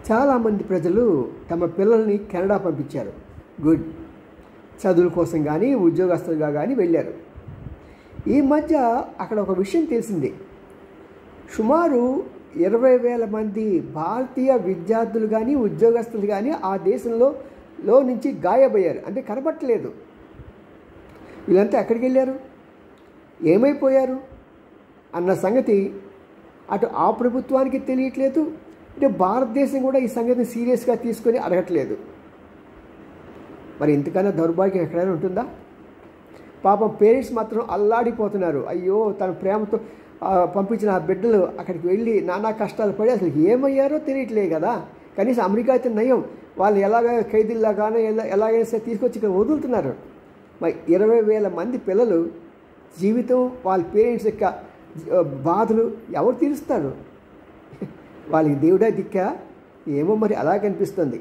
చాలామంది ప్రజలు తమ పిల్లల్ని కెనడా పంపించారు. గుడ్. చదువుల కోసం కానీ ఉద్యోగస్తులుగా కానీ వెళ్ళారు. ఈ మధ్య అక్కడ ఒక విషయం తెలిసింది. సుమారు 20,000 మంది భారతీయ విద్యార్థులు కానీ ఉద్యోగస్తులు కానీ ఆ దేశంలో నుంచి గాయబయ్యారు. అంటే కనబట్టలేదు. వీళ్ళంతా ఎక్కడికి వెళ్ళారు, ఏమైపోయారు అన్న సంగతి అటు ఆ ప్రభుత్వానికి తెలియట్లేదు, అంటే భారతదేశం కూడా ఈ సంగతిని సీరియస్గా తీసుకొని అడగట్లేదు. మరి ఇంతకన్నా దౌర్భాగ్యం ఎక్కడైనా ఉంటుందా? పాపం పేరెంట్స్ మాత్రం అల్లాడిపోతున్నారు. అయ్యో, తన ప్రేమతో పంపించిన ఆ బిడ్డలు అక్కడికి వెళ్ళి నానా కష్టాలు పడి అసలు ఏమయ్యారో తెలియట్లేదు కదా. కనీసం అమెరికా అయితే నయం, వాళ్ళు ఎలాగ ఖైదీల్లాగానే ఎలాగైనా సరే తీసుకొచ్చి ఇక్కడ వదులుతున్నారు. మరి 20,000 మంది పిల్లలు జీవితం, వాళ్ళ పేరెంట్స్ యొక్క బాధలు ఎవరు తీరుస్తారు? వాళ్ళకి దేవుడే దిక్కా ఏమో మరి అలా కనిపిస్తుంది.